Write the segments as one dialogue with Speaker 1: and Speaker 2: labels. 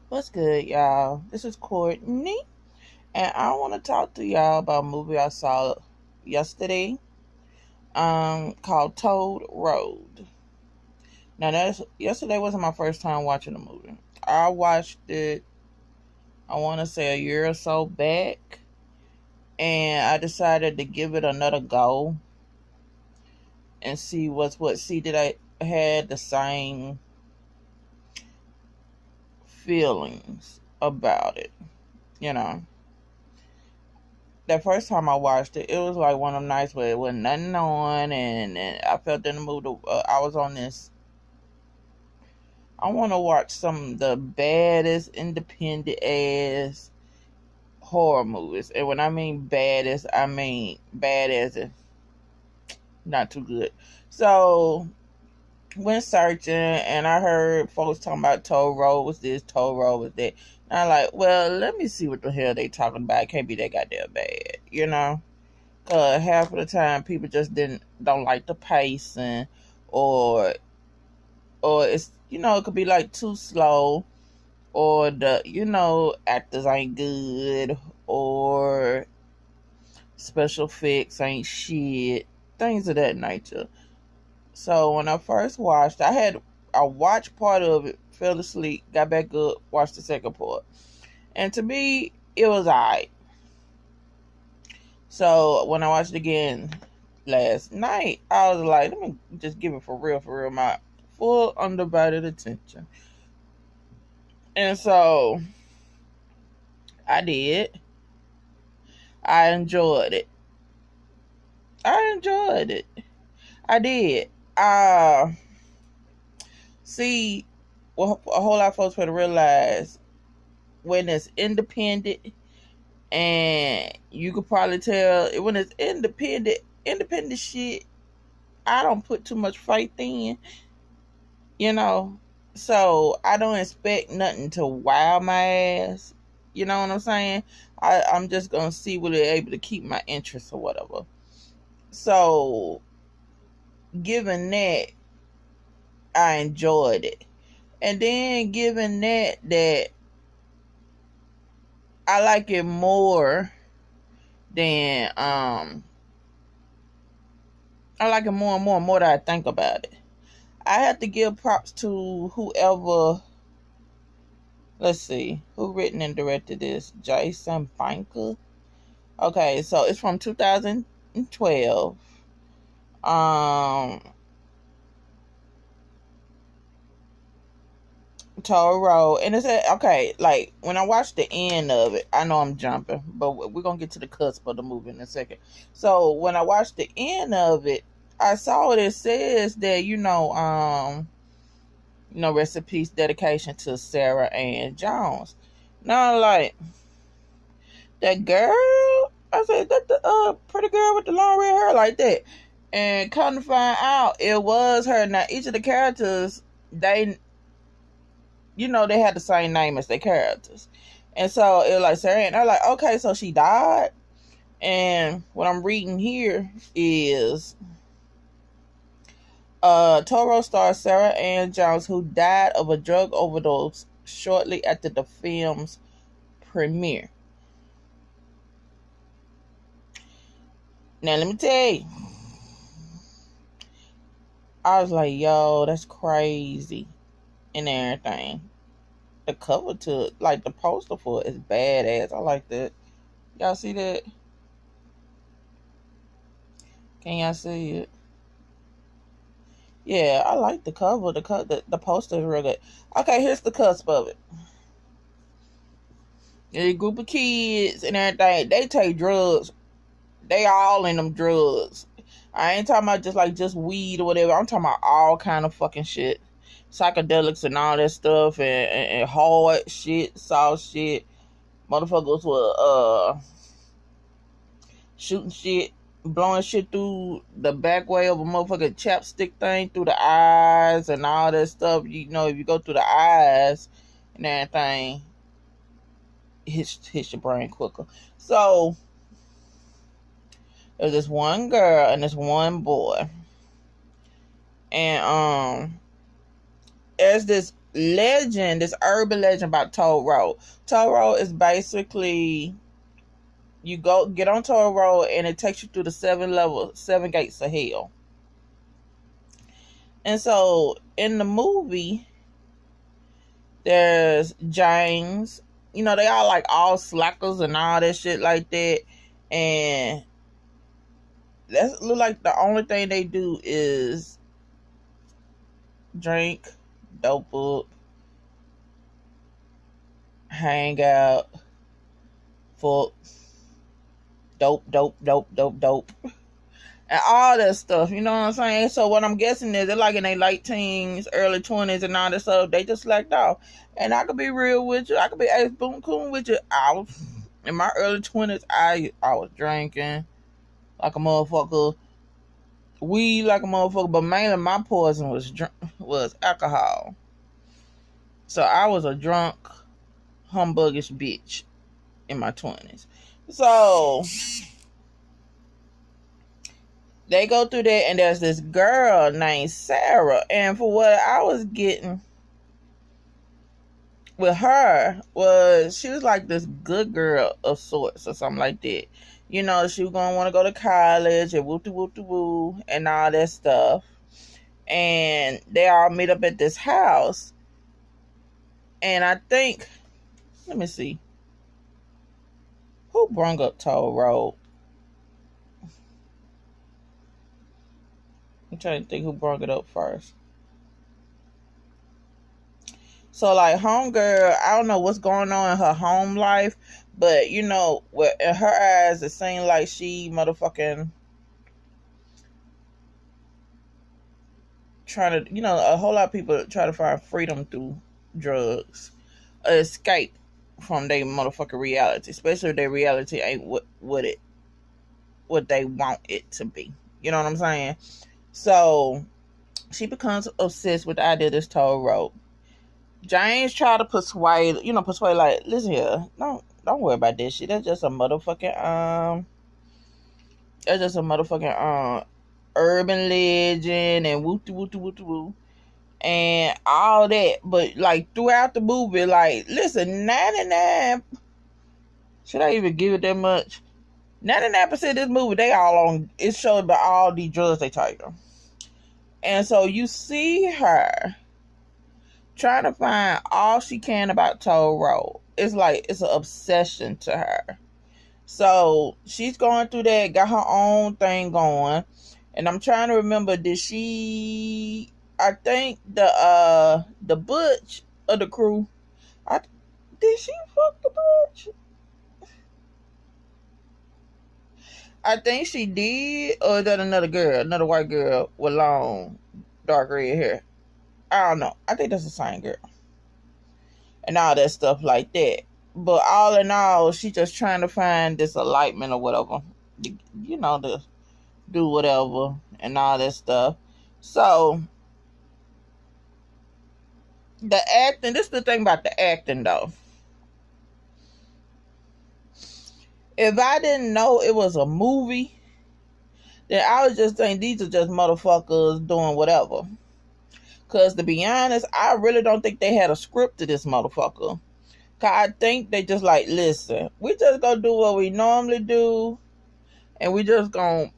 Speaker 1: What's good, y'all? This is Courtney, and I want to talk to y'all about a movie I saw yesterday, called Toad Road. Now, yesterday wasn't my first time watching the movie. I watched it, I want to say a year or so back, and I decided to give it another go and see what's what. See, did I had the same feelings about it? You know. That first time I watched it, it was like one of them nights where it wasn't nothing on, and I felt in the mood. I was on this. I want to watch some of the baddest independent ass horror movies, and when I mean baddest, I mean bad as if not too good. So went searching, and I heard folks talking about Toll Road was this, Toll Road was that. And I'm like, well, let me see what the hell they talking about. It can't be that goddamn bad, you know. Half of the time people just don't like the pacing, or it's, it could be like too slow, or the actors ain't good, or special effects ain't shit, things of that nature. So when I first watched, I watched part of it, fell asleep, got back up, watched the second part, and to me it was alright. So when I watched it again last night, I was like, let me just give it for real, my full undivided attention. And so I did. I enjoyed it. I enjoyed it. I did. Uh See, well, a whole lot of folks better realize when it's independent, and you could probably tell when it's independent shit, I don't put too much faith in, you know. So I don't expect nothing to wow my ass. You know what I'm saying? I'm just gonna see will they're able to keep my interest or whatever. So given that, I enjoyed it. And then given that I like it more than I like it more and more and more that I think about it. I have to give props to whoever. Let's see who written and directed this. Jason Banker. Okay, so it's from 2012. Um, Toro, and okay. Like when I watched the end of it, I know I'm jumping, but we're gonna get to the cusp of the movie in a second. So when I watched the end of it, I saw it says that rest in peace, dedication to Sarah Ann Jones. Now, like that girl, I said that the pretty girl with the long red hair like that, and come to find out it was her. Now each of the characters, they had the same name as their characters, and so it was like Sarah Ann. I'm like, okay, so she died. And what I'm reading here is Toro star Sarah Ann Jones, who died of a drug overdose shortly after the film's premiere. Now, let me tell you, I was like, yo, that's crazy and everything. The cover to, like, the poster for it is badass. I like that. Y'all see that? Can y'all see it? Yeah, I like the cover. The poster is real good. Okay, here's the cusp of it. A group of kids and everything. They take drugs. They all in them drugs. I ain't talking about just weed or whatever. I'm talking about all kind of fucking shit, psychedelics and all that stuff, and hard shit, soft shit. Motherfuckers were shooting shit, blowing shit through the back way of a motherfucking chapstick thing through the eyes and all that stuff. If you go through the eyes and everything, hits your brain quicker. So there's this one girl and this one boy, and as this legend, this urban legend about Toll Road. Toll Road is basically, you go get on Toll Road and it takes you through the 7 gates of hell. And so in the movie, there's James. You know, they all like all slackers and all that shit like that. And that look like the only thing they do is drink, dope up, hang out, fuck, dope, and all that stuff. You know what I'm saying? So what I'm guessing is they're like in their late teens, early 20s, and all that stuff. They just slacked off. And I could be real with you. I could be ace boom coon with you. I was in my early 20s. I was drinking like a motherfucker, weed like a motherfucker, but mainly my poison was alcohol. So I was a drunk, humbuggish bitch in my 20s. So they go through that, and there's this girl named Sarah. And for what I was getting with her was, she was like this good girl of sorts or something like that. You know, she was going to want to go to college and woo and all that stuff. And they all meet up at this house. And I think, let me see, who brung up Toll Road? I'm trying to think who brought it up first. So, like, homegirl, I don't know what's going on in her home life, but, you know, in her eyes, it seemed like she motherfucking trying to, you know, a whole lot of people try to find freedom through drugs, escape from their motherfucking reality, especially if their reality ain't what they want it to be. You know what I'm saying? So she becomes obsessed with the idea of this Toll Road. James tried to persuade, like, listen here, don't worry about this shit. That's just a motherfucking urban legend and woo and all that. But like throughout the movie, like, listen, 99, should I even give it that much? 99% of this movie, they all on, it's showing by all these drugs they take them. And so you see her trying to find all she can about Toll Road. It's like, it's an obsession to her. So she's going through that, got her own thing going. And I'm trying to remember, I think the butch of the crew, did she fuck the butch? I think she did, or is that another white girl with long, dark red hair? I don't know. I think that's the same girl. And all that stuff like that. But all in all, she just trying to find this enlightenment or whatever. You know, to do whatever and all that stuff. So, the acting, this is the thing about the acting though. If I didn't know it was a movie, then I would just think these are just motherfuckers doing whatever. Because to be honest, I really don't think they had a script to this motherfucker. Because I think they just like, listen, we just gonna do what we normally do. And we just gonna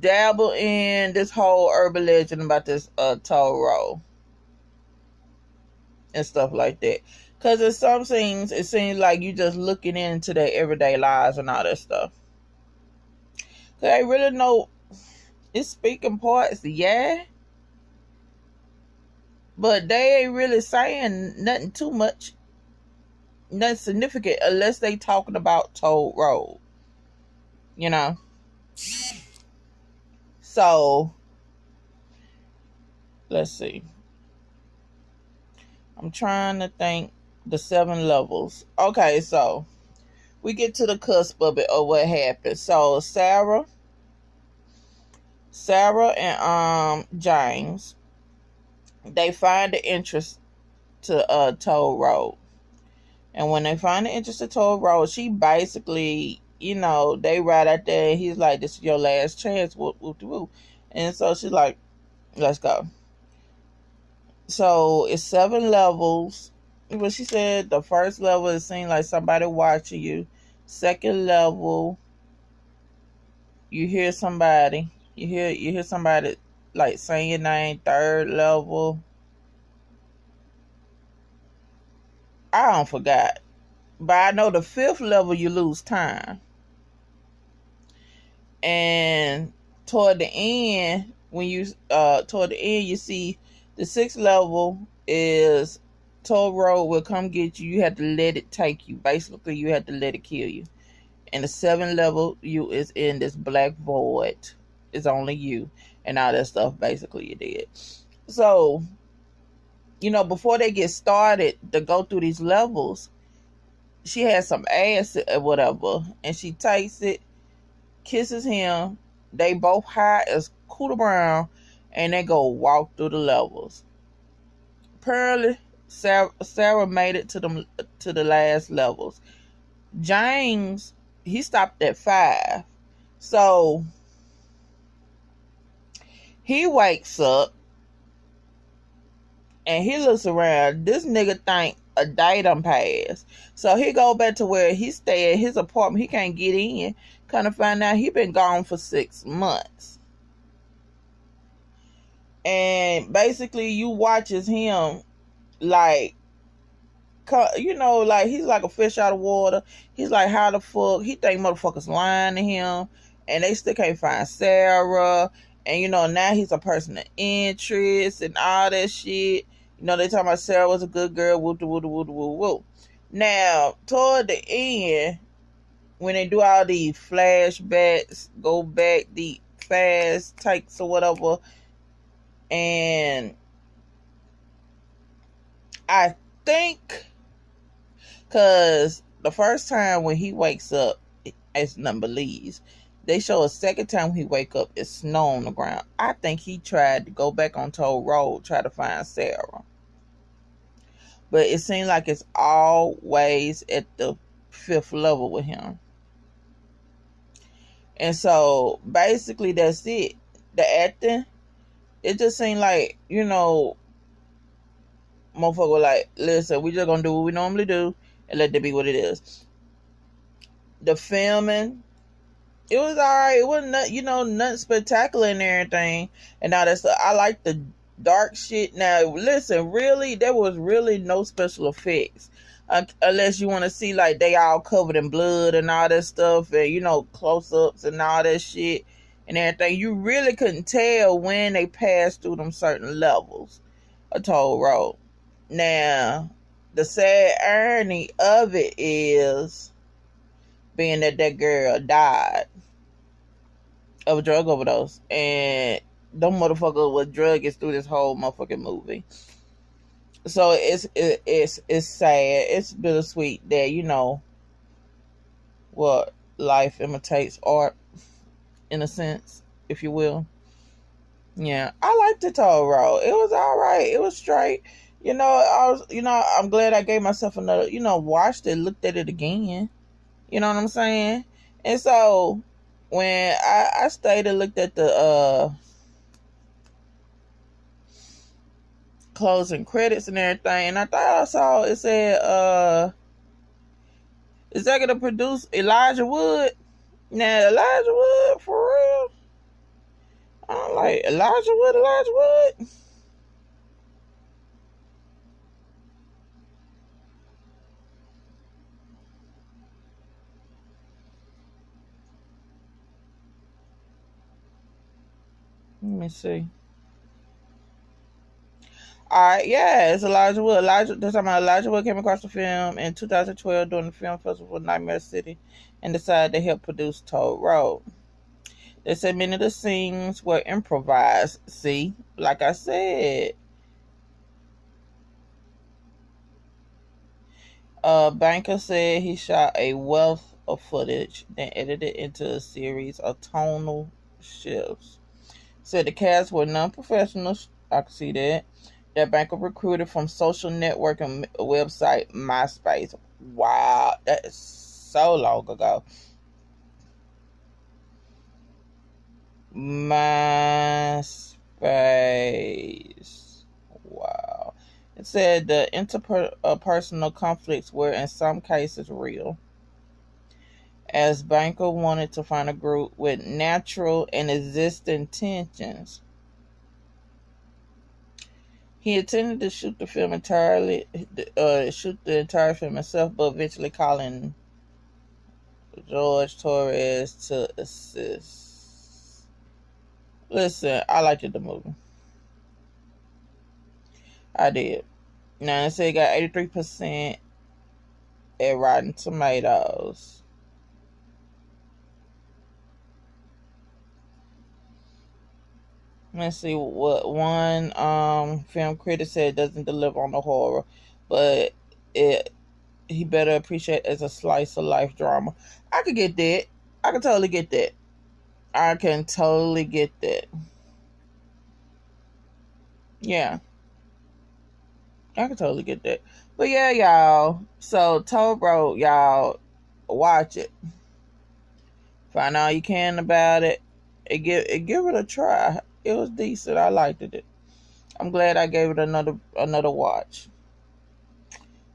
Speaker 1: dabble in this whole urban legend about this Toll Road. And stuff like that. Because in some scenes, it seems like you just looking into their everyday lives and all that stuff. They really know it's speaking parts, yeah. But they ain't really saying nothing too much, nothing significant, unless they talking about Toll Road. You know? So, let's see. I'm trying to think the 7 levels. Okay, so we get to the cusp of it, or what happened. So Sarah and James, they find the interest to Toll Road. And when they find the interest to Toll Road, she basically, you know, they ride out there and he's like, this is your last chance, woo. And so she's like, let's go. So it's 7 levels. But she said the first level it seemed like somebody watching you. Second level, you hear somebody. You hear somebody like saying your name. Third level, I don't forgot. But I know the fifth level you lose time. And toward the end, when you toward the end you see the sixth level is toll road will come get you. You have to let it take you. Basically you have to let it kill you. And the seventh level you is in this black void. It's only you and all that stuff basically you did. So, before they get started to go through these levels, she has some ass or whatever, and she takes it, kisses him. They both high as Cooter Brown, and they go walk through the levels. Apparently, Sarah made it to the last levels. James, he stopped at 5, so he wakes up and he looks around. This nigga think a day done passed. So he go back to where he stay at his apartment. He can't get in. Kind of find out he been gone for 6 months. And basically you watches him like, like he's like a fish out of water. He's like, how the fuck? He think motherfuckers lying to him. And they still can't find Sarah. And now he's a person of interest and all that shit. They talking about Sarah was a good girl. Woo, woo, woo, woo, woo. Now, toward the end, when they do all these flashbacks, go back, the fast takes or whatever, and I think, because the first time when he wakes up, it's nothing but leaves. They show a second time he wake up, it's snow on the ground. I think he tried to go back on Toll Road, try to find Sarah. But it seems like it's always at the 5th level with him. And so basically that's it. The acting, it just seemed like, motherfucker like, listen, we just gonna do what we normally do and let it be what it is. The filming, it was alright. It wasn't nothing spectacular and everything. And now I like the dark shit. Now listen, really, there was really no special effects. Unless you want to see like they all covered in blood and all that stuff, and close-ups and all that shit and everything. You really couldn't tell when they passed through them certain levels of Toll Road. Now, the sad irony of it is being that girl died of a drug overdose, and them motherfucker was druggies through this whole motherfucking movie. So it's sad. It's bittersweet that what life imitates art, in a sense, if you will. Yeah, I liked the Toll Road. It was all right. It was straight. I'm glad I gave myself another. Watched it, looked at it again. You know what I'm saying? And so when I stayed and looked at the closing credits and everything, and I thought I saw it said executive producer Elijah Wood. Now Elijah Wood, for real? I'm like, Elijah Wood. Let me see. Alright, yeah, it's Elijah Wood. They're talking about Elijah Wood came across the film in 2012 during the film festival of Nightmare City and decided to help produce Toll Road. They said many of the scenes were improvised. See, like I said. Banker said he shot a wealth of footage, then edited into a series of tonal shifts. Said the cast were non-professionals. I can see that. That Banker recruited from social networking website MySpace. Wow, that is so long ago. MySpace. Wow. It said the interpersonal conflicts were in some cases real, as Banker wanted to find a group with natural and existing tensions. He intended to shoot the entire film himself, but eventually calling George Torres to assist. Listen, I liked the movie. I did. Now it said it got 83% at Rotten Tomatoes. Let's see what one film critic said doesn't deliver on the horror, but it he better appreciate it as a slice of life drama. I could get that. I can totally get that. I can totally get that. Yeah, I can totally get that. But yeah, y'all. So Toll Broke, y'all, watch it. Find all you can about it. Give it a try. It was decent. I liked it. I'm glad I gave it another watch.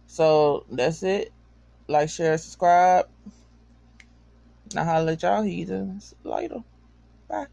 Speaker 1: So that's it. Like, share, subscribe. Now holla at y'all heathens later. Bye.